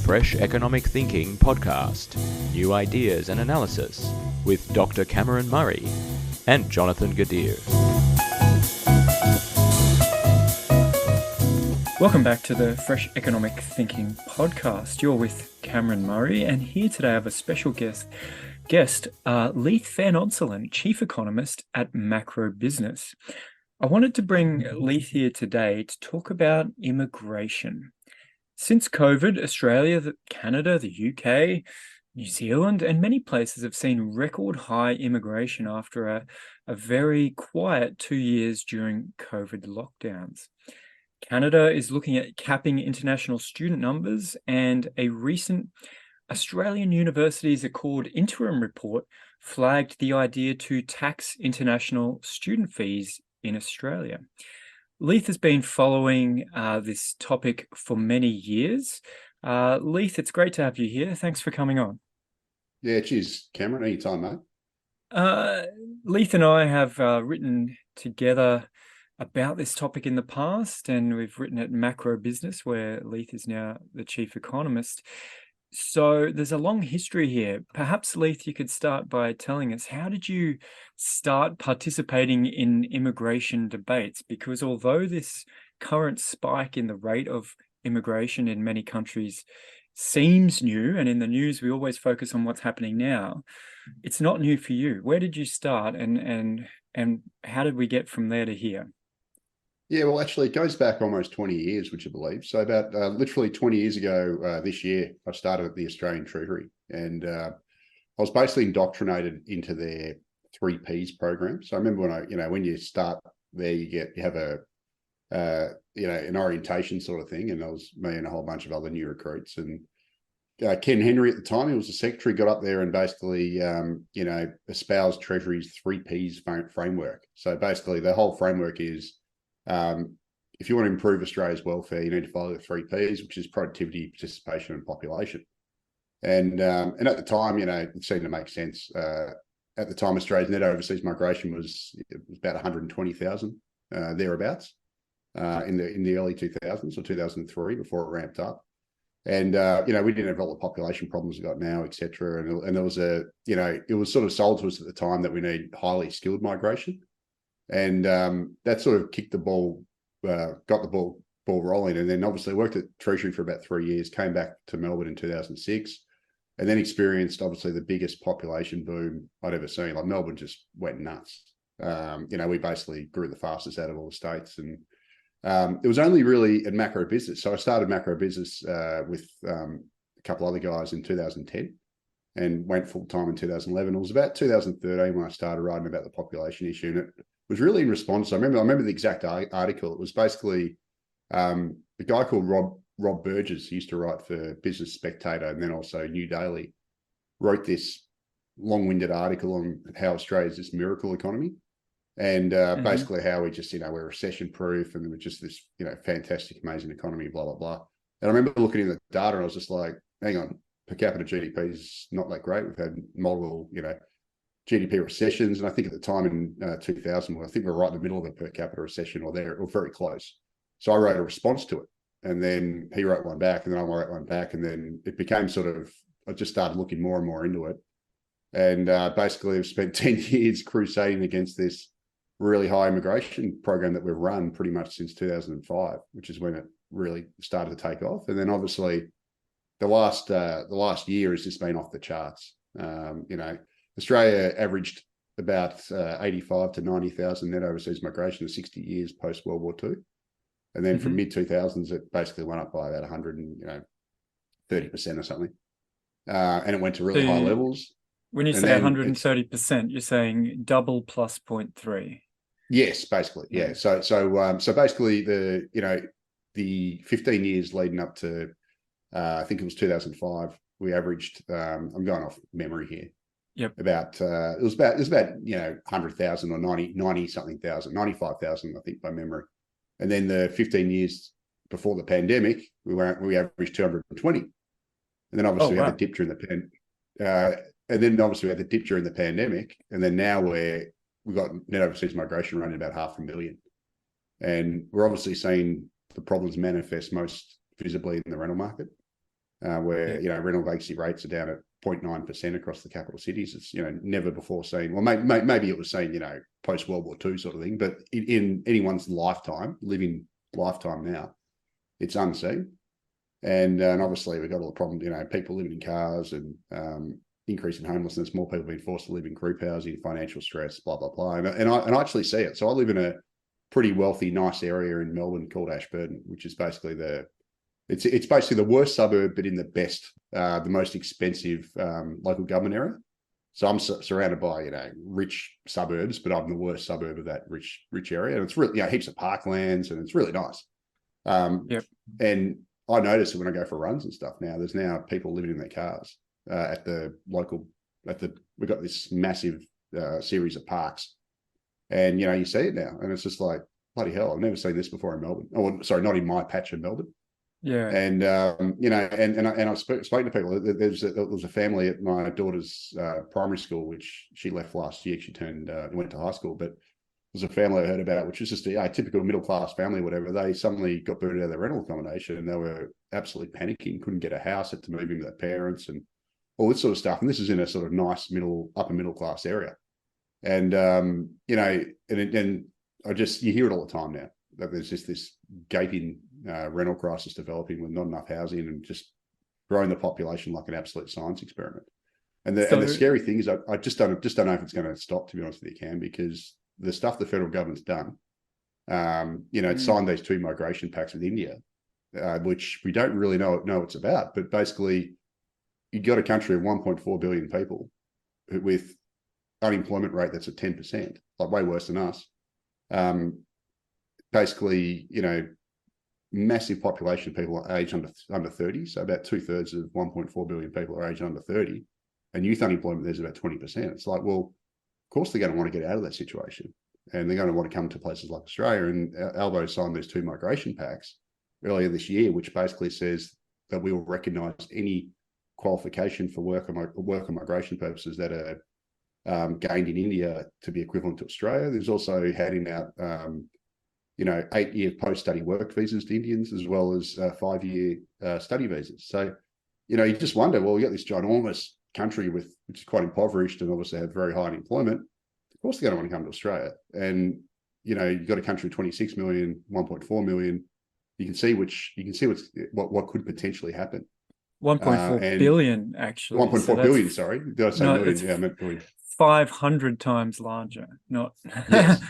Fresh Economic Thinking podcast. New ideas and analysis with Dr. Cameron Murray and Jonathan Gadir. Welcome back to the Fresh Economic Thinking podcast. You're with Cameron Murray, and here today I have a special guest, Leith van Onselen, Chief Economist at Macro Business. I wanted to bring Leith here today to talk about immigration. Since COVID, Australia, Canada, the UK, New Zealand, and many places have seen record high immigration after a very quiet 2 years during COVID lockdowns. Canada is looking at capping international student numbers, and a recent Australian Universities Accord interim report flagged the idea to tax international student fees in Australia. Leith has been following this topic for many years. Leith, it's great to have you here. Thanks for coming on. Yeah, cheers, Cameron. Anytime, mate. Leith and I have written together about this topic in the past, and we've written at Macro Business, where Leith is now the chief economist. So there's a long history here. Perhaps, Leith, you could start by telling us, how did you start participating in immigration debates? Because although this current spike in the rate of immigration in many countries seems new, and in the news we always focus on what's happening now, it's not new for you. Where did you start, and how did we get from there to here? Yeah, well, actually, it goes back almost 20 years, would you believe? So about literally 20 years ago this year, I started at the Australian Treasury, and I was basically indoctrinated into their 3Ps program. So I remember when you start there, you have an orientation sort of thing, and there was me and a whole bunch of other new recruits, and Ken Henry at the time, he was the secretary, got up there and basically espoused Treasury's 3Ps framework. So basically, the whole framework is, if you want to improve Australia's welfare, you need to follow the 3Ps, which is productivity, participation, and population. And at the time, it seemed to make sense. At the time, Australia's net overseas migration was about 120,000 thereabouts in the early 2000s or 2003, before it ramped up. And we didn't have all the population problems we've got now, etc. And there was it was sort of sold to us at the time that we need highly skilled migration. And that sort of kicked the ball, got the ball rolling. And then obviously worked at Treasury for about 3 years, came back to Melbourne in 2006, and then experienced obviously the biggest population boom I'd ever seen. Like, Melbourne just went nuts. We basically grew the fastest out of all the states. And it was only really at Macro Business. So I started Macro Business with a couple other guys in 2010. And went full-time in 2011. It was about 2013 when I started writing about the population issue. And it was really in response. I remember the exact article. It was basically a guy called Rob Burgess, who used to write for Business Spectator and then also New Daily, wrote this long-winded article on how Australia's this miracle economy. And basically how we just, we're recession-proof, and we're just this, fantastic, amazing economy, blah, blah, blah. And I remember looking at the data and I was just like, hang on, per capita GDP is not that great. We've had multiple, GDP recessions. And I think at the time in 2000, I think we were right in the middle of a per capita recession, or very close. So I wrote a response to it. And then he wrote one back, and then I wrote one back. And then it became I just started looking more and more into it. And basically I've spent 10 years crusading against this really high immigration program that we've run pretty much since 2005, which is when it really started to take off. And then obviously the last year has just been off the charts. Australia averaged about 85 to 90,000 net overseas migration in 60 years post World War II. And then from mid 2000s, it basically went up by about 130% or something. And it went to really high levels. When you say 130%, you're saying double plus 0.3. Yes, basically. Yeah. So basically the 15 years leading up to, I think it was 2005, we averaged, I'm going off memory here. Yep. About, it was about 100,000 or 90 something thousand, 95,000, I think, by memory. And then the 15 years before the pandemic, we averaged 220. And then obviously we had the dip during the pandemic. And then now we've got net overseas migration running about 500,000. And we're obviously seeing the problems manifest most visibly in the rental market. where rental vacancy rates are down at 0.9% across the capital cities. It's never before seen. Well, maybe it was seen post World War II sort of thing, but in anyone's living lifetime now, it's unseen. And obviously we've got all the problems, people living in cars and increase in homelessness, more people being forced to live in group housing, financial stress, blah, blah, blah. And I actually see it. So I live in a pretty wealthy, nice area in Melbourne called Ashburton, which is basically it's basically the worst suburb, but in the best, the most expensive local government area. So I'm surrounded by, rich suburbs, but I'm the worst suburb of that rich area. And it's really, heaps of parklands, and it's really nice. Yep. And I notice that when I go for runs and stuff now, there's now people living in their cars we've got this massive series of parks, and you see it now, and it's just like, bloody hell, I've never seen this before in Melbourne. Oh, sorry, not in my patch of Melbourne. Yeah. And I've spoken to people. There was a family at my daughter's primary school, which she left last year. She went to high school, but there's a family I heard about, which was just a typical middle class family, whatever. They suddenly got booted out of their rental accommodation, and they were absolutely panicking. Couldn't get a house, had to move in with their parents, and all this sort of stuff. And this is in a sort of nice upper middle class area. And and you hear it all the time now, that there's just this gaping rental crisis developing with not enough housing and just growing the population like an absolute science experiment. And the scary thing is, I just don't know if it's going to stop, to be honest with you, Cam, because the stuff the federal government's done, it signed these 2 migration pacts with India, which we don't really know what it's about. But basically, you've got a country of 1.4 billion people with unemployment rate that's at 10%, like way worse than us. Basically, massive population of people are aged under 30. So about 2/3 of 1.4 billion people are aged under 30. And youth unemployment there's about 20%. It's like, well, of course they're going to want to get out of that situation. And they're going to want to come to places like Australia. And Albo signed these 2 migration pacts earlier this year, which basically says that we will recognise any qualification for work or migration purposes that are gained in India to be equivalent to Australia. There's also handing out 8-year post-study work visas to Indians, as well as 5-year study visas. So, you just wonder, well, we got this ginormous country which is quite impoverished and obviously have very high unemployment. Of course, they're going to want to come to Australia. And, you've got a country of 26 million, 1.4 million. You can see what could potentially happen. 1.4 billion, actually. 1.4 billion, sorry. Did I say million? Yeah, I meant billion. 500 times larger, not... Yes.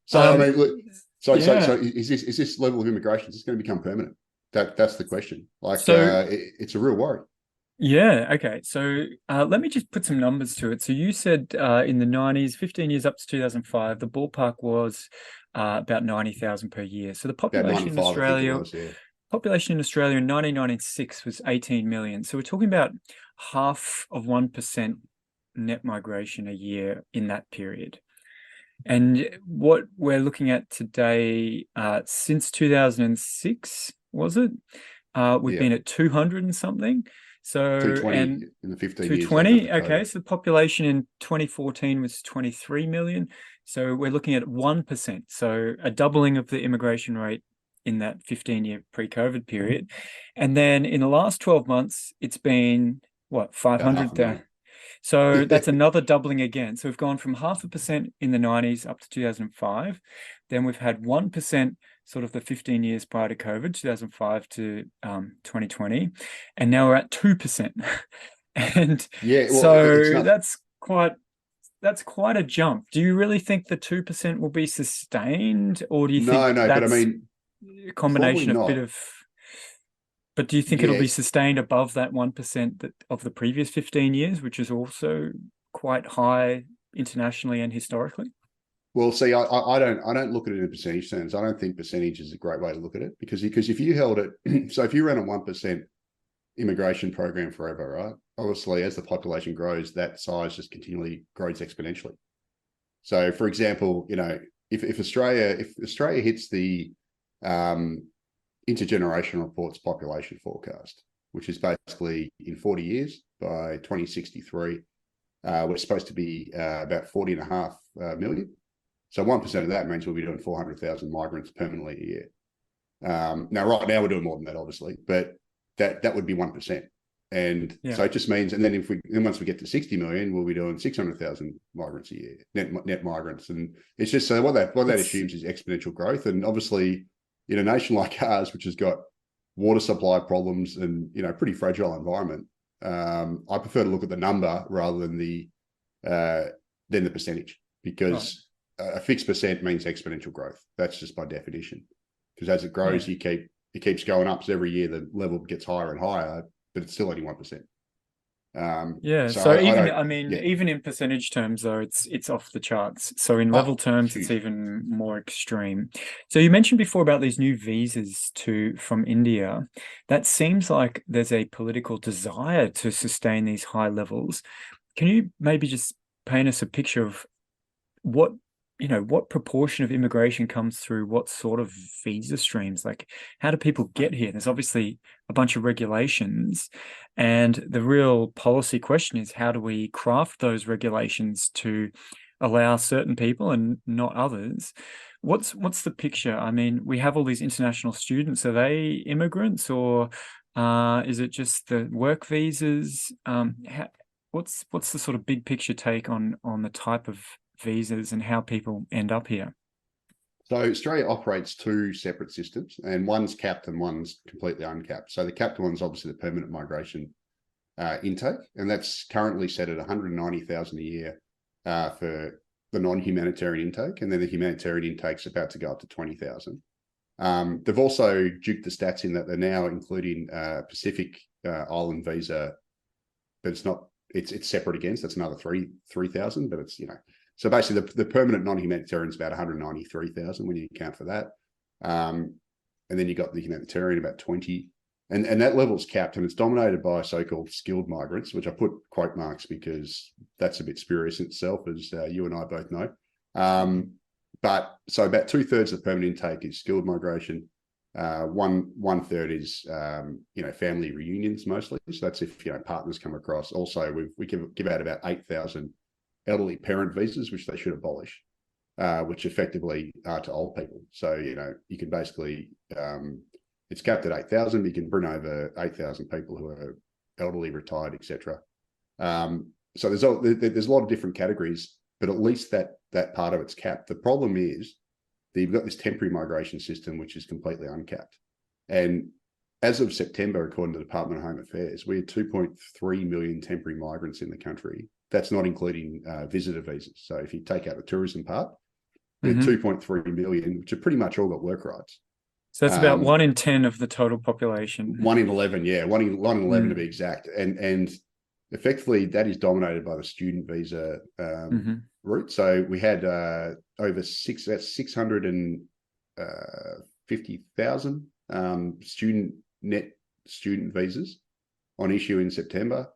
So, I mean, look, so Yeah. is this level of immigration, is this going to become permanent? That's the question. It's a real worry. Yeah, okay. So let me just put some numbers to it. So you said in the 90s, 15 years up to 2005, the ballpark was about 90,000 per year. So the population in Australia... Population in Australia in 1996 was 18 million. So we're talking about half of 1% net migration a year in that period. And what we're looking at today, since 2006, was it? We've been at 200 and something. So 220 in the 15 years. 220. Okay, so the population in 2014 was 23 million. So we're looking at 1%. So a doubling of the immigration rate in that 15-year pre-COVID period. And then in the last 12 months, it's been, 500,000? So that's another doubling again. So we've gone from 0.5% in the 90s up to 2005. Then we've had 1% sort of the 15 years prior to COVID, 2005 to 2020. And now we're at 2%. And that's quite a jump. Do you really think the 2% will be sustained? Or do you think but I mean, a combination of but do you think it'll be sustained above that 1% of the previous 15 years, which is also quite high internationally and historically? Well, see, I don't look at it in percentage terms. I don't think percentage is a great way to look at it because if you held it, so if you ran a 1% immigration program forever, right? Obviously, as the population grows, that size just continually grows exponentially. So, for example, if Australia hits the Intergenerational Report's population forecast, which is basically in 40 years by 2063, we're supposed to be about 40.5 million. So 1% of that means we'll be doing 400,000 migrants permanently a year. Now, right now, we're doing more than that, obviously. But that would be 1%. And so it just means, and then once we get to 60 million, we'll be doing 600,000 migrants a year, net migrants. And it's just, so what that assumes is exponential growth. And obviously in a nation like ours, which has got water supply problems and, pretty fragile environment, I prefer to look at the number rather than the percentage, because a fixed percent means exponential growth. That's just by definition, because as it grows, it keeps going up. So every year the level gets higher and higher, but it's still only 1%. Even in percentage terms, though, it's off the charts. So in level terms, it's even more extreme. So you mentioned before about these new visas from India. That seems like there's a political desire to sustain these high levels. Can you maybe just paint us a picture of what proportion of immigration comes through what sort of visa streams? Like, how do people get here? There's obviously a bunch of regulations, and the real policy question is, how do we craft those regulations to allow certain people and not others? What's the picture? I mean, we have all these international students. Are they immigrants, or is it just the work visas? What's the sort of big picture take on the type of visas and how people end up here? So Australia operates two separate systems, and one's capped and one's completely uncapped. So the capped one's obviously the permanent migration intake, and that's currently set at 190,000 a year for the non-humanitarian intake, and then the humanitarian intake's about to go up to 20,000. They've also juked the stats in that they're now including Pacific Island visa, but it's separate again, so that's another 3,000, but it's, so basically the permanent non-humanitarian is about 193,000 when you account for that. And then you got the humanitarian about 20, and that level's capped, and it's dominated by so-called skilled migrants, which I put quote marks because that's a bit spurious in itself, as you and I both know. But so about 2/3 of the permanent intake is skilled migration. One third is family reunions mostly. So that's if partners come across. Also, we give out about 8,000 elderly parent visas, which they should abolish, which effectively are to old people. So you can basically it's capped at 8,000. You can bring over 8,000 people who are elderly, retired, etc. So there's a lot of different categories, but at least that part of it's capped. The problem is that you've got this temporary migration system, which is completely uncapped. And as of September, according to the Department of Home Affairs, we had 2.3 million temporary migrants in the country. That's not including visitor visas. So if you take out the tourism part, we had 2.3 million, which are pretty much all got work rights. So that's about 1 in 10 of the total population. 1 in 11, yeah, 1 in 11 to be exact. And effectively, that is dominated by the student visa route. So we had over 650,000 net student visas on issue in September.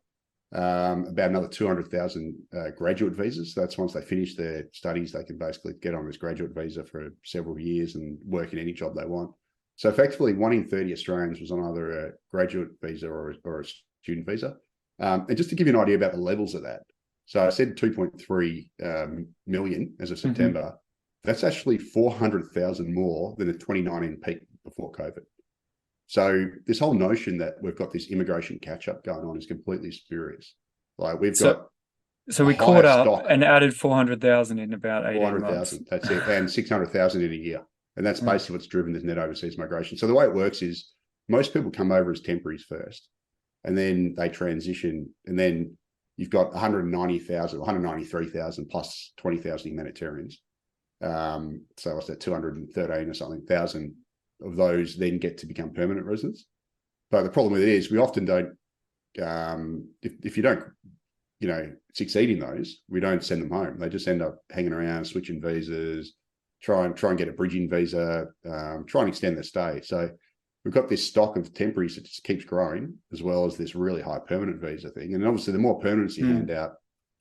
About another 200,000 graduate visas. So that's once they finish their studies, they can basically get on this graduate visa for several years and work in any job they want. So effectively, 1 in 30 Australians was on either a graduate visa or a student visa. And just to give you an idea about the levels of that, so I said 2.3 million as of September. That's actually 400,000 more than the 2019 peak before COVID. So this whole notion that we've got this immigration catch-up going on is completely spurious. Like so we caught up and added 400,000 in about 18 months. 400,000, that's it, and 600,000 in a year. And that's basically what's driven this net overseas migration. So the way it works is most people come over as temporaries first, and then they transition, and then you've got 190,000, 193,000 plus 20,000 humanitarians. So what's that, 213 or something thousand of those then get to become permanent residents. But the problem with it is we often don't, if you don't, succeed in those, we don't send them home. They just end up hanging around, switching visas, try and get a bridging visa, try and extend their stay. So we've got this stock of temporaries that just keeps growing, as well as this really high permanent visa thing. And obviously the more permanents you hand out,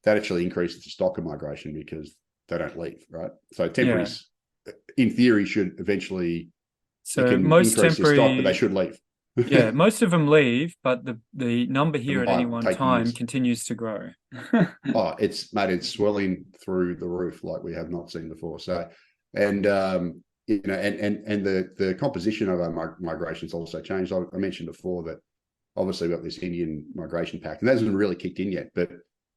that actually increases the stock of migration because they don't leave, right? So temporaries, in theory, should eventually... So most temporary, stock, but they should leave. Yeah, most of them leave, but the number here at any one time continues to grow. It's swelling through the roof like we have not seen before. So, and the composition of our migration's also changed. I mentioned before that obviously we've got this Indian migration pact, and that hasn't really kicked in yet. But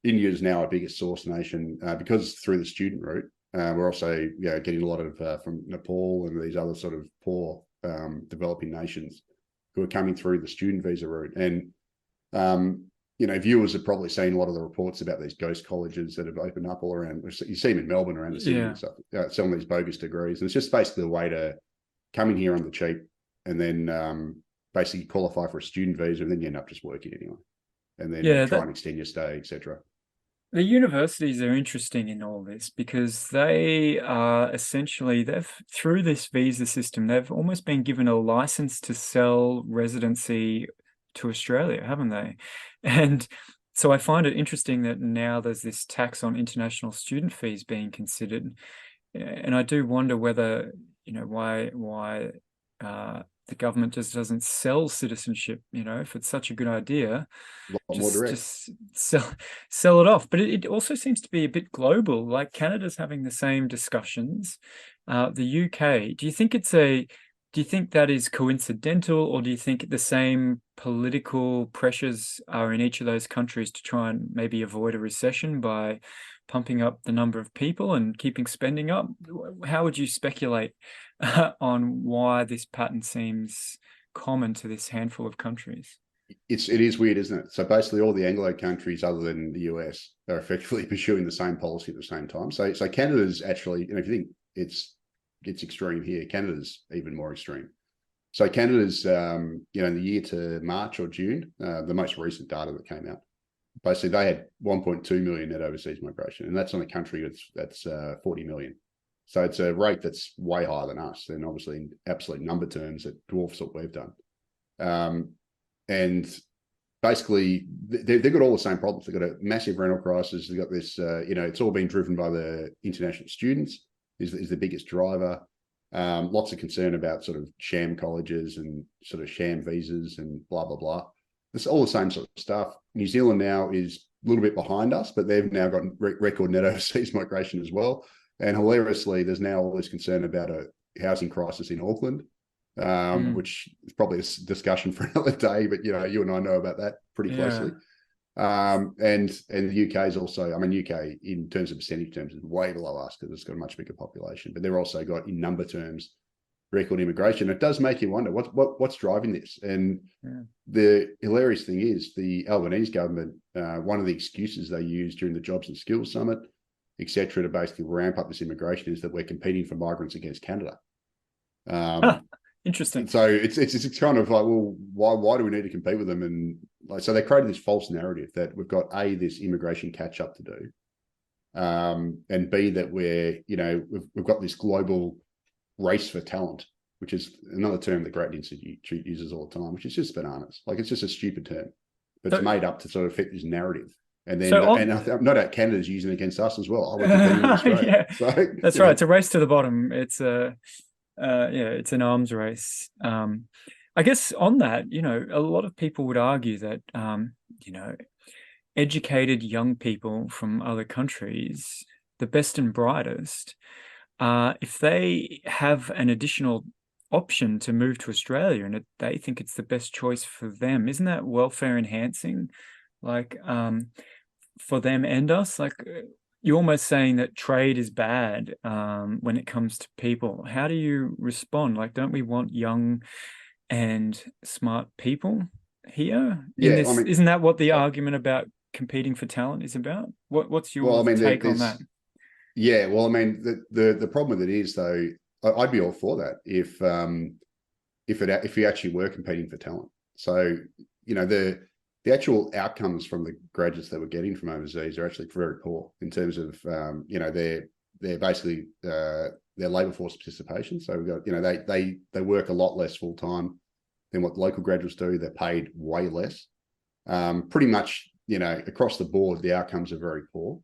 India is now our biggest source nation because through the student route. We're also getting a lot of from Nepal and these other sort of poor developing nations who are coming through the student visa route. And viewers have probably seen a lot of the reports about these ghost colleges that have opened up all around. You see them in Melbourne, around the city and stuff, selling these bogus degrees. And it's just basically a way to come in here on the cheap and then basically qualify for a student visa, and then you end up just working anyway. And then try and extend your stay, etc. The universities are interesting in all this because they are essentially, through this visa system, they've almost been given a license to sell residency to Australia, haven't they? And so I find it interesting that now there's this tax on international student fees being considered. And I do wonder whether, why the government just doesn't sell citizenship, if it's such a good idea, just sell it off. But it also seems to be a bit global. Like Canada's having the same discussions. The UK, do you think that is coincidental, or do you think the same political pressures are in each of those countries to try and maybe avoid a recession by pumping up the number of people and keeping spending up? How would you speculate on why this pattern seems common to this handful of countries? It is weird, isn't it? So basically all the Anglo countries other than the US are effectively pursuing the same policy at the same time. So Canada's actually, if you think it's extreme here, Canada's even more extreme. So Canada's, in the year to March or June, the most recent data that came out, basically they had 1.2 million net overseas migration, and that's on a country that's 40 million. So it's a rate that's way higher than us, and obviously in absolute number terms, it dwarfs what we've done. And basically, they've got all the same problems. They've got a massive rental crisis. They've got this, it's all been driven by the international students is the biggest driver. Lots of concern about sort of sham colleges and sort of sham visas and blah, blah, blah. It's all the same sort of stuff. New Zealand now is a little bit behind us, but they've now got record net overseas migration as well. And hilariously, there's now all this concern about a housing crisis in Auckland, which is probably a discussion for another day, but, you and I know about that pretty closely. And the UK is also, UK in terms of percentage terms is way below us because it's got a much bigger population, but they're also got in number terms record immigration. It does make you wonder what's driving this. And the hilarious thing is the Albanese government, one of the excuses they used during the Jobs and Skills Summit, etc., to basically ramp up this immigration is that we're competing for migrants against Canada. Interesting. So it's kind of like, well, why do we need to compete with them? And so they created this false narrative that we've got this immigration catch up to do, and B, that we've got this global race for talent, which is another term the Great Institute uses all the time, which is just bananas. Like it's just a stupid term, but it's made up to sort of fit this narrative. And then, no doubt Canada's using it against us as well. That's right. It's a race to the bottom. It's it's an arms race. I guess on that, a lot of people would argue that, educated young people from other countries, the best and brightest, if they have an additional option to move to Australia and they think it's the best choice for them, isn't that welfare enhancing? Like, for them and us, like you're almost saying that trade is bad when it comes to people. How do you respond? Like, don't we want young and smart people here? Isn't that what the argument about competing for talent is about? What's your take on that? Yeah, well, the problem with it is though, I'd be all for that if we actually were competing for talent. So the actual outcomes from the graduates that we're getting from overseas are actually very poor in terms of, they're basically their labour force participation. So we've got, they work a lot less full time than what local graduates do. They're paid way less. Pretty much, across the board, the outcomes are very poor.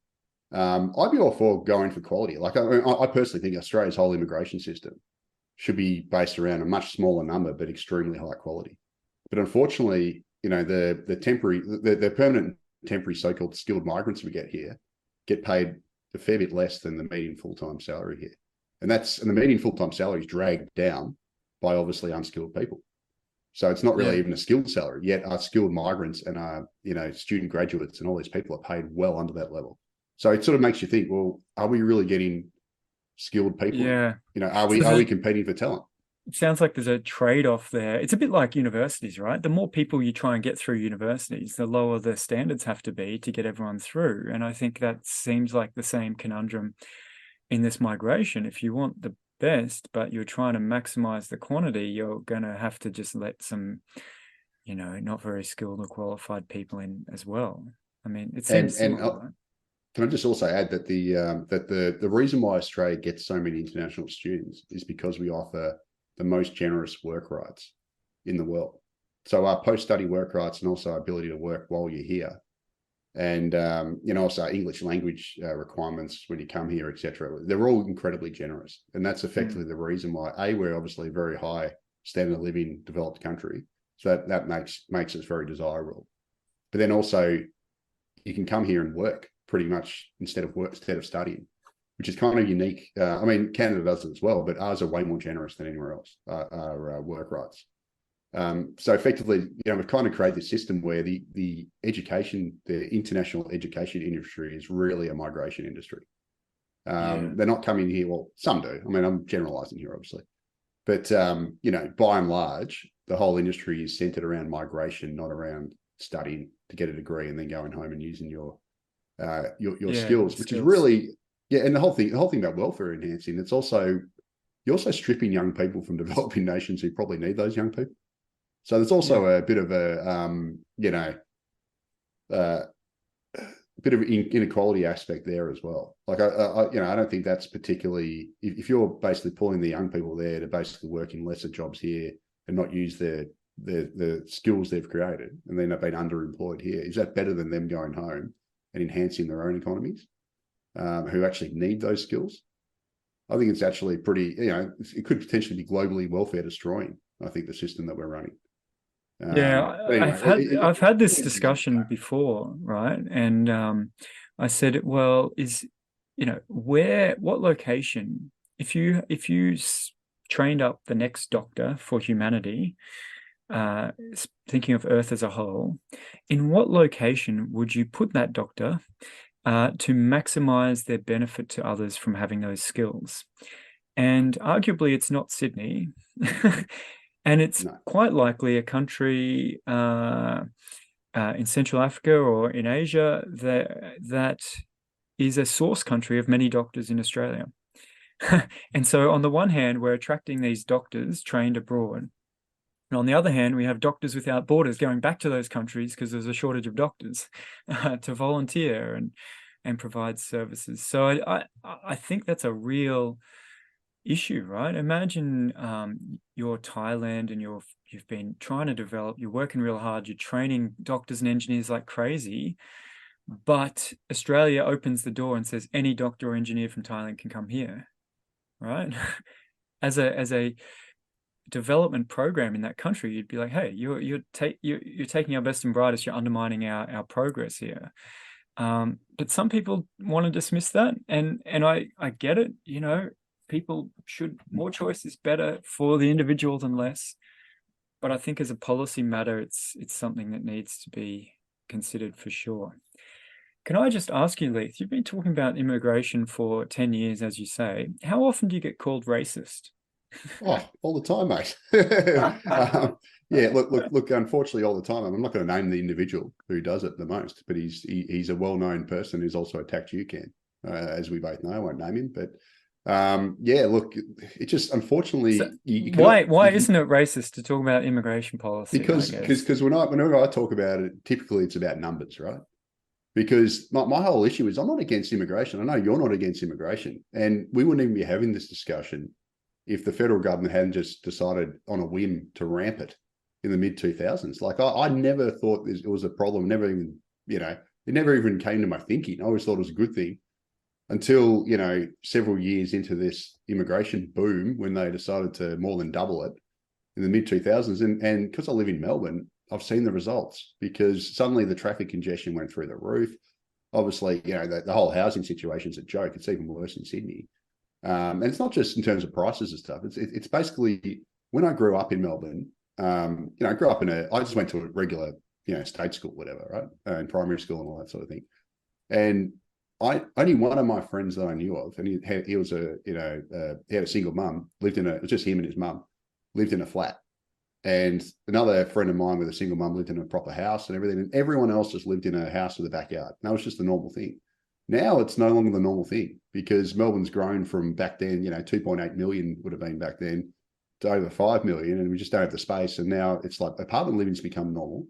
I'd be all for going for quality. Like I personally think Australia's whole immigration system should be based around a much smaller number, but extremely high quality. But unfortunately, the permanent temporary so-called skilled migrants we get here get paid a fair bit less than the median full-time salary here. And the median full-time salary is dragged down by obviously unskilled people. So it's not really even a skilled salary, yet our skilled migrants and our, student graduates and all these people are paid well under that level. So it sort of makes you think, well, are we really getting skilled people? Yeah. Are we competing for talent? It sounds like there's a trade-off there. It's a bit like universities, right? The more people you try and get through universities, the lower the standards have to be to get everyone through. And I think that seems like the same conundrum in this migration. If you want the best, but you're trying to maximize the quantity, you're going to have to just let some, not very skilled or qualified people in as well. I mean, it seems similar, right? Can I just also add that the reason why Australia gets so many international students is because we offer the most generous work rights in the world. So our post-study work rights and also our ability to work while you're here, and also English language requirements when you come here, etc. They're all incredibly generous, and that's effectively the reason why we're obviously a very high standard of living developed country, so that makes us very desirable. But then also, you can come here and work pretty much instead of studying, which is kind of unique. I mean, Canada does it as well, but ours are way more generous than anywhere else. Our work rights. So effectively, we've kind of created this system where the international education industry is really a migration industry. They're not coming here. Well, some do. I mean, I'm generalizing here, obviously, but by and large, the whole industry is centered around migration, not around studying to get a degree and then going home and using your skills, which is really and the whole thing about welfare enhancing. It's also you're also stripping young people from developing nations who probably need those young people. So there's also a bit of bit of inequality aspect there as well. Like I don't think that's particularly, if you're basically pulling the young people there to basically work in lesser jobs here and not use the skills they've created, and then they've been underemployed here, is that better than them going home and enhancing their own economies, who actually need those skills? I think it's actually pretty, it could potentially be globally welfare destroying, I think, the system that we're running. Anyway, I've had this discussion before, right? And I said, well, what location, if you trained up the next doctor for humanity, thinking of Earth as a whole, in what location would you put that doctor to maximize their benefit to others from having those skills? And arguably, it's not Sydney. And it's quite likely a country in Central Africa or in Asia that is a source country of many doctors in Australia. And so on the one hand, we're attracting these doctors trained abroad. And on the other hand, we have Doctors Without Borders going back to those countries because there's a shortage of doctors to volunteer and provide services. So I think that's a real issue, right? Imagine you're Thailand and you've been trying to develop, you're working real hard, you're training doctors and engineers like crazy, but Australia opens the door and says any doctor or engineer from Thailand can come here, right? As a development program in that country, you'd be like, hey, you're taking our best and brightest, you're undermining our progress here. But some people want to dismiss that, and I get it. People should, more choice is better for the individual than less. But I think as a policy matter, it's something that needs to be considered for sure. Can I just ask you, Leith, you've been talking about immigration for 10 years, as you say. How often do you get called racist? Oh, all the time, mate. Look, unfortunately, all the time. I'm not going to name the individual who does it the most, but he's a well-known person who's also attacked UCAN, as we both know. I won't name him, but look, it just, unfortunately, so why isn't it racist to talk about immigration policy? Because whenever I talk about it, typically it's about numbers, right? Because my whole issue is I'm not against immigration. I know you're not against immigration, and we wouldn't even be having this discussion if the federal government hadn't just decided on a whim to ramp it in the mid-2000s. Like I never thought it was a problem. Never even, it never even came to my thinking. I always thought it was a good thing until, several years into this immigration boom when they decided to more than double it in the mid-2000s. And because I live in Melbourne, I've seen the results, because suddenly the traffic congestion went through the roof. Obviously, the whole housing situation is a joke. It's even worse in Sydney. And it's not just in terms of prices and stuff. It's basically, when I grew up in Melbourne, I grew up I just went to a regular, state school, whatever, right? In primary school and all that sort of thing. And only one of my friends that I knew of, and he was he had a single mum, it was just him and his mum, lived in a flat. And another friend of mine with a single mum lived in a proper house and everything. And everyone else just lived in a house with a backyard. And that was just the normal thing. Now it's no longer the normal thing because Melbourne's grown from back then, 2.8 million would have been back then, to over 5 million. And we just don't have the space. And now it's like apartment living's become normal.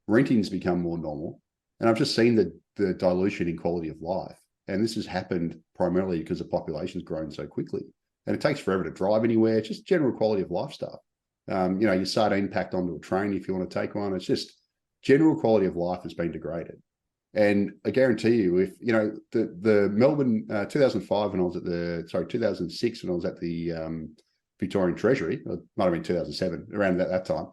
Renting's become more normal. And I've just seen the dilution in quality of life. And this has happened primarily because the population's grown so quickly. And it takes forever to drive anywhere. It's just general quality of life stuff. Your sardine packed onto a train if you want to take one. It's just general quality of life has been degraded. And I guarantee you, if, the Melbourne 2005 when I was 2006 when I was at the Victorian Treasury, it might have been 2007, around that time,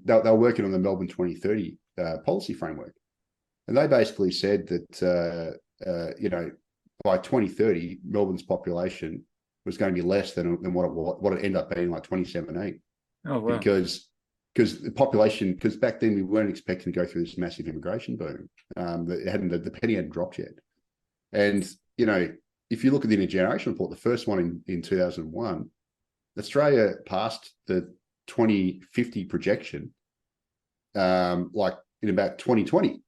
they were working on the Melbourne 2030 policy framework. And they basically said that, by 2030, Melbourne's population was going to be less than what it ended up being like 2017. Oh, wow. Because back then we weren't expecting to go through this massive immigration boom. The penny hadn't dropped yet. And, if you look at the intergenerational report, the first one in 2001, Australia passed the 2050 projection, like in about 2020.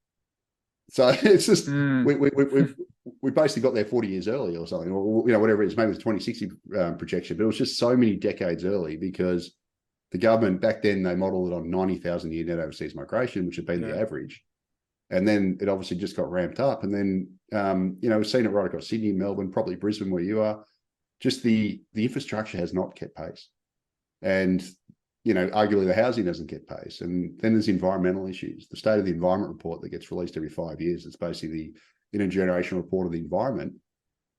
So it's just we basically got there 40 years early or something, or whatever it is. Maybe it was 2060 projection, but it was just so many decades early because the government back then they modelled it on 90,000 a year net overseas migration, which had been the average, and then it obviously just got ramped up, and then we've seen it right across Sydney, Melbourne, probably Brisbane where you are. Just the infrastructure has not kept pace, and arguably the housing doesn't get pace. And then there's environmental issues. The State of the Environment report that gets released every 5 years, it's basically the intergenerational report of the environment,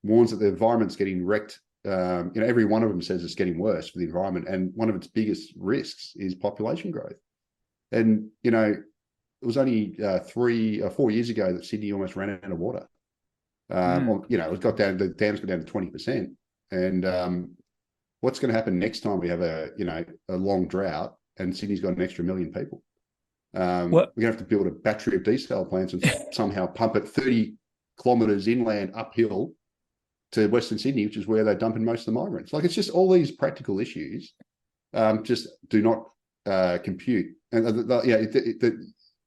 warns that the environment's getting wrecked. Every one of them says it's getting worse for the environment. And one of its biggest risks is population growth. And, it was only 3 or 4 years ago that Sydney almost ran out of water. It got down, the dams got down to 20%. And, what's going to happen next time we have a long drought and Sydney's got an extra 1 million people? We're going to have to build a battery of desal plants and somehow pump it 30 kilometres inland uphill to Western Sydney, which is where they're dumping most of the migrants. Like, it's just all these practical issues just do not compute. And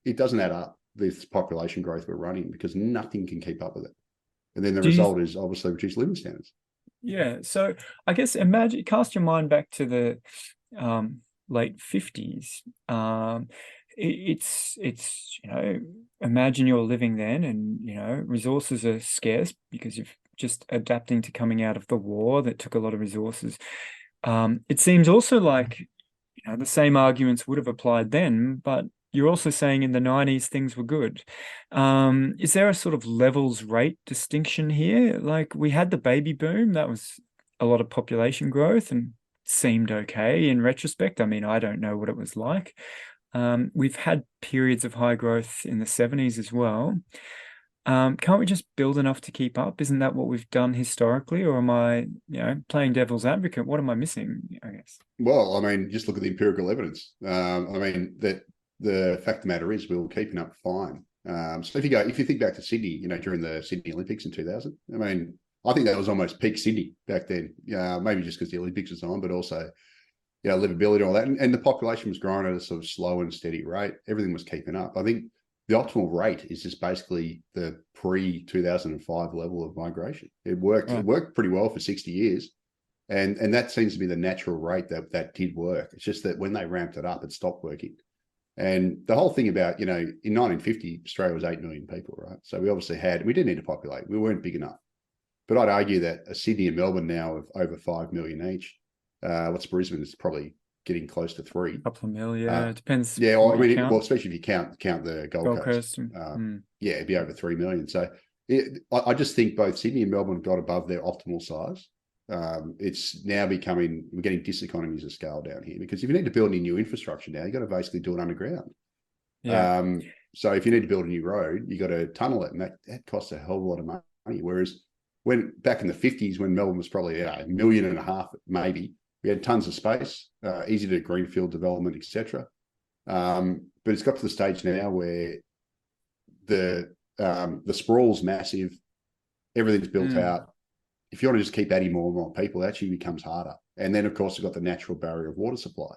it doesn't add up, this population growth we're running, because nothing can keep up with it. And then the result is obviously reduced living standards. Yeah. So I guess cast your mind back to the late 50s. It's imagine you're living then and, resources are scarce because you're just adapting to coming out of the war that took a lot of resources. It seems also like, the same arguments would have applied then, but you're also saying in the 90s things were good. Is there a sort of levels rate distinction here? Like, we had the baby boom, that was a lot of population growth and seemed okay in retrospect. I mean, I don't know what it was like. We've had periods of high growth in the 70s as well. Can't we just build enough to keep up? Isn't that what we've done historically? Or am I, playing devil's advocate? What am I missing, I guess? Well, I mean, just look at the empirical evidence. The fact of the matter is we were keeping up fine. So if you think back to Sydney, during the Sydney Olympics in 2000, I think that was almost peak Sydney back then. Maybe just because the Olympics was on, but also, livability and all that. And the population was growing at a sort of slow and steady rate. Everything was keeping up. I think the optimal rate is just basically the pre-2005 level of migration. It worked. It worked pretty well for 60 years. And that seems to be the natural rate that did work. It's just that when they ramped it up, it stopped working. And the whole thing about, in 1950, Australia was 8 million people, right? So we obviously we didn't need to populate. We weren't big enough. But I'd argue that Sydney and Melbourne now of over 5 million each. What's Brisbane? It's probably getting close to 3. A couple of million, it depends. Yeah, especially if you count the Gold Coast. It'd be over 3 million. So I just think both Sydney and Melbourne got above their optimal size. It's now we're getting diseconomies of scale down here, because if you need to build any new infrastructure now, you've got to basically do it underground. Yeah. So if you need to build a new road, you got to tunnel it, and that costs a hell of a lot of money. Whereas when back in the 50s, when Melbourne was probably $1.5 million, maybe, We had tons of space, easy to do greenfield development, etc. But it's got to the stage now where the sprawl's massive, everything's built out. If you want to just keep adding more and more people, it actually becomes harder. And then, of course, we've got the natural barrier of water supply,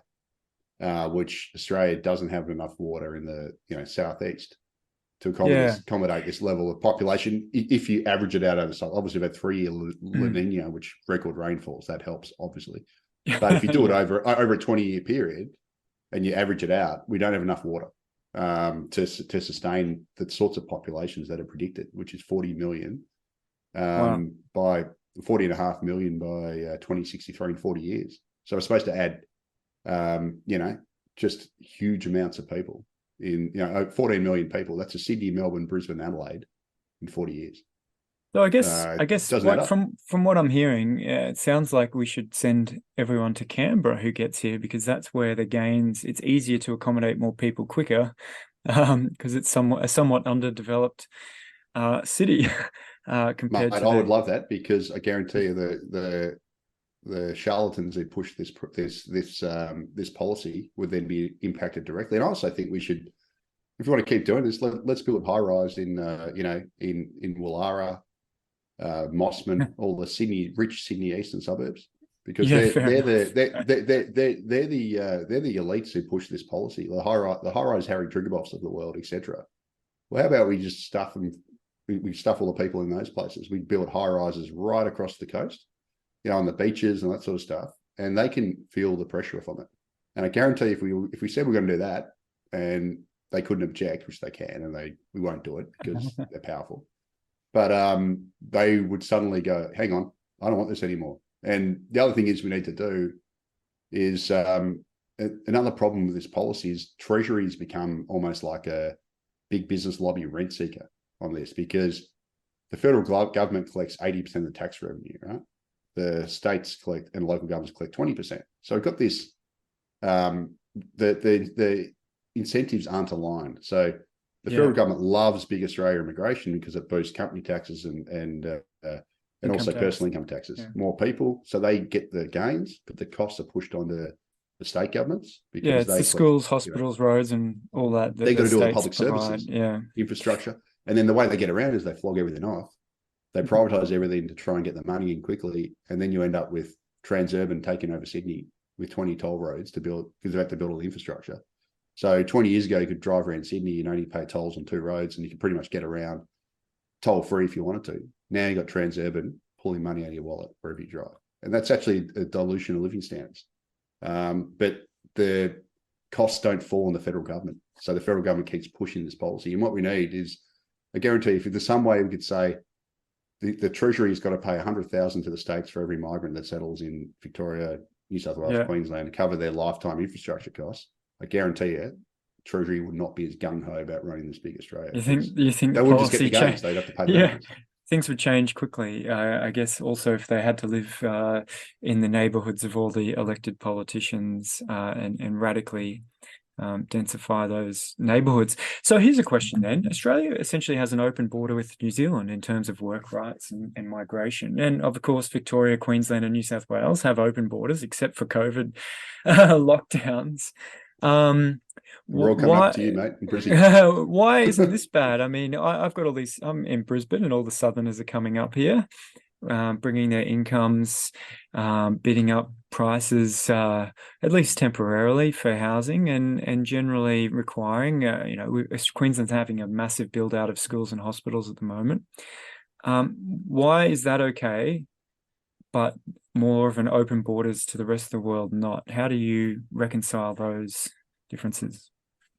which Australia doesn't have enough water in the southeast to accommodate this level of population. If you average it out over, obviously we've had 3-year La Nina, which record rainfalls, that helps, obviously. But if you do it over a 20-year period and you average it out, we don't have enough water to sustain the sorts of populations that are predicted, which is 40 million by 40.5 million by 2063 in 40 years. So we're supposed to add, just huge amounts of people in, 14 million people. That's a Sydney, Melbourne, Brisbane, Adelaide in 40 years. So I guess from what I'm hearing, it sounds like we should send everyone to Canberra who gets here, because that's where the gains. It's easier to accommodate more people quicker, because it's a somewhat underdeveloped city compared to. I would love that, because I guarantee you the charlatans who push this policy would then be impacted directly. And I also think we should, if we want to keep doing this, let's build high rise in Woollahra, Mossman, all the rich Sydney eastern suburbs, because they're the elites who push this policy. The high rise Harry Triguboffs of the world, etc. Well, how about we just stuff them? We stuff all the people in those places. We build high rises right across the coast, on the beaches and that sort of stuff, and they can feel the pressure from it. And I guarantee, if we said we're going to do that, and they couldn't object, which they can, and we won't do it because they're powerful. But they would suddenly go, hang on, I don't want this anymore. And the other thing is we need to do is another problem with this policy is Treasury's become almost like a big business lobby rent seeker on this, because the federal government collects 80% of the tax revenue, right? The states collect and local governments collect 20%. So we've got this, the incentives aren't aligned. So the federal government loves big Australia immigration because it boosts company taxes and also personal income taxes. Yeah. More people, so they get the gains, but the costs are pushed onto the state governments, because it's the schools, hospitals, roads, and all that. They've got to do all the public services, infrastructure, and then the way they get around is they flog everything off. They privatise everything to try and get the money in quickly, and then you end up with Transurban taking over Sydney with 20 toll roads to build, because they have to build all the infrastructure. So 20 years ago, you could drive around Sydney and only pay tolls on 2 roads, and you could pretty much get around toll-free if you wanted to. Now you've got Transurban pulling money out of your wallet wherever you drive. And that's actually a dilution of living standards. But the costs don't fall on the federal government. So the federal government keeps pushing this policy. And what we need is, I guarantee, if there's some way we could say the Treasury's got to pay $100,000 to the states for every migrant that settles in Victoria, New South Wales, Queensland, to cover their lifetime infrastructure costs, I guarantee you, Treasury would not be as gung-ho about running this big Australia. You think they wouldn't just get the gains, they'd have to pay the gains. Things would change quickly. I guess also if they had to live in the neighbourhoods of all the elected politicians and radically densify those neighbourhoods. So here's a question then. Australia essentially has an open border with New Zealand in terms of work rights and migration. And of course, Victoria, Queensland and New South Wales have open borders, except for COVID lockdowns. We're all coming up to you, mate, in Brisbane. Why isn't this bad? I mean, I've got all these, I'm in Brisbane and all the Southerners are coming up here, bringing their incomes, bidding up prices, at least temporarily, for housing, and generally requiring, Queensland's having a massive build out of schools and hospitals at the moment. Why is that okay, but more of an open borders to the rest of the world not? How do you reconcile those differences?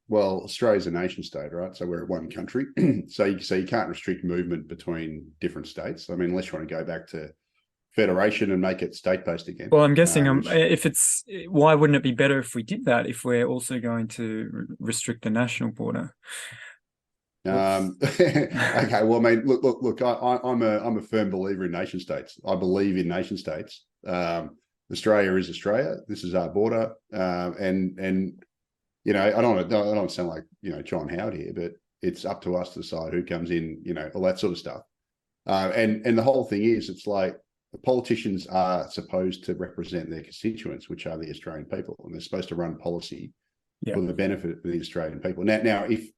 Well, Australia's a nation state, right? So we're one country. so you can't restrict movement between different states. I mean, unless you want to go back to federation and make it state-based again. Well, I'm guessing why wouldn't it be better if we did that, if we're also going to restrict the national border? Okay, well, I mean, look. I'm a firm believer in nation states. I believe in nation states. Australia is Australia. This is our border, and I don't want to sound like John Howard here, but it's up to us to decide who comes in. All that sort of stuff. And the whole thing is, it's like politicians are supposed to represent their constituents, which are the Australian people, and they're supposed to run policy for the benefit of the Australian people. Now, if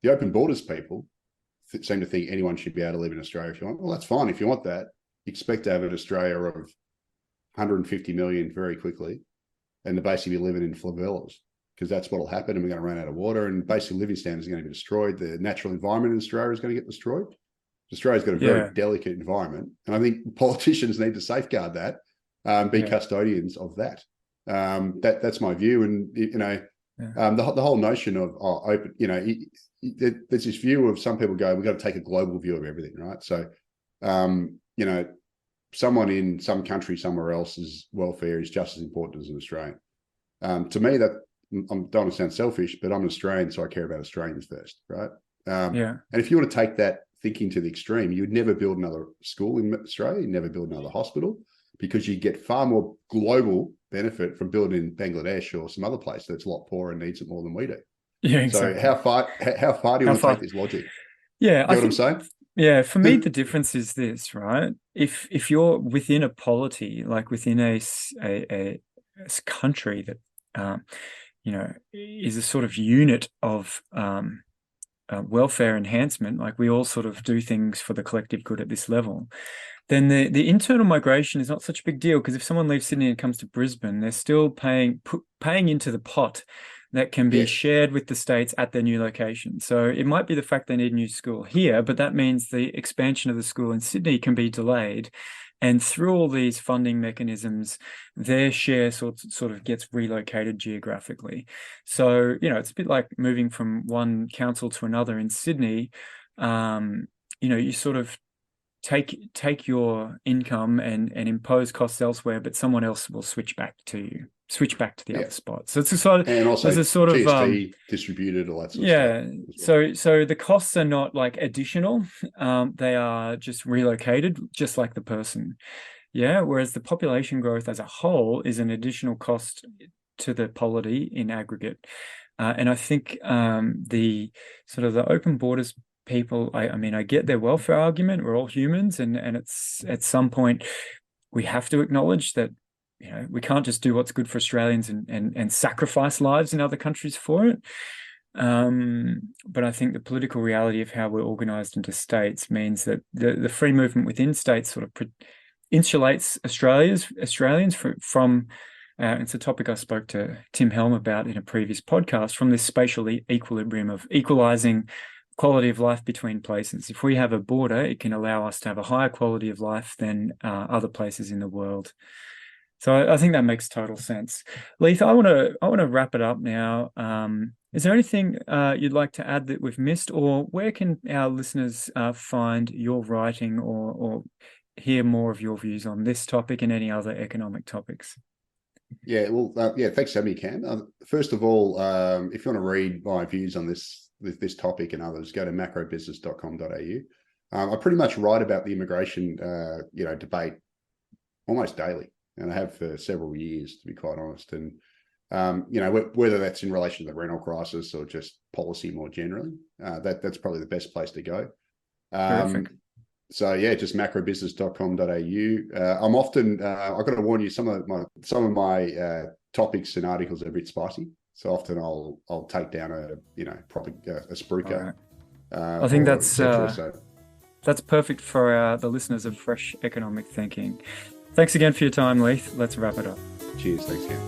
the open borders people seem to think anyone should be able to live in Australia if you want, well, that's fine. If you want that, expect to have an Australia of 150 million very quickly, and to basically be living in favelas, because that's what will happen, and we're going to run out of water, and basically living standards are going to be destroyed. The natural environment in Australia is going to get destroyed. Australia's got a very delicate environment, and I think politicians need to safeguard that, be custodians of that. That's my view, and the whole notion of open, there's this view of some people go, we've got to take a global view of everything, right? So, someone in some country somewhere else's welfare is just as important as an Australian. To me, that I don't want to sound selfish, but I'm an Australian, so I care about Australians first, right? And if you want to take that thinking to the extreme, you would never build another school in Australia, you'd never build another hospital, because you get far more global benefit from building in Bangladesh or some other place that's a lot poorer and needs it more than we do. Yeah, exactly. So how far do you want to take this logic? Yeah, you know what I'm saying? Yeah, for me, the difference is this, right? If you're within a polity, like within a country that is a sort of unit of welfare enhancement, like we all sort of do things for the collective good at this level, then the internal migration is not such a big deal, because if someone leaves Sydney and comes to Brisbane, they're still paying into the pot that can be shared with the states at their new location. So it might be the fact they need a new school here, but that means the expansion of the school in Sydney can be delayed. And through all these funding mechanisms, their share sort of gets relocated geographically. So, it's a bit like moving from one council to another in Sydney. You sort of take your income and impose costs elsewhere, but someone else will switch back to the other spot. So it's a sort of, and also there's a sort GST distributed, all that sort of stuff. Well. So the costs are not like additional, they are just relocated, just like the person. Whereas the population growth as a whole is an additional cost to the polity in aggregate. And I think the sort of the open borders people, I mean, I get their welfare argument. We're all humans, and it's at some point we have to acknowledge that we can't just do what's good for Australians and sacrifice lives in other countries for it. But I think the political reality of how we're organised into states means that the free movement within states sort of insulates Australians from it's a topic I spoke to Tim Helm about in a previous podcast, from this spatial equilibrium of equalising quality of life between places. If we have a border, it can allow us to have a higher quality of life than other places in the world. So I think that makes total sense. Leith, I want to wrap it up now. Is there anything you'd like to add that we've missed, or where can our listeners find your writing or hear more of your views on this topic and any other economic topics? Yeah, well, thanks for having me, Cam. First of all, if you want to read my views on this topic and others, go to macrobusiness.com.au. I pretty much write about the immigration, debate almost daily, and I have for several years, to be quite honest. And whether that's in relation to the rental crisis or just policy more generally, that's probably the best place to go. Terrific. So just macrobusiness.com.au. I'm often I've got to warn you, some of my topics and articles are a bit spicy. So often I'll take down a spruiker. Right. I think that's perfect for the listeners of Fresh Economic Thinking. Thanks again for your time, Leith. Let's wrap it up. Cheers. Thanks, Ken.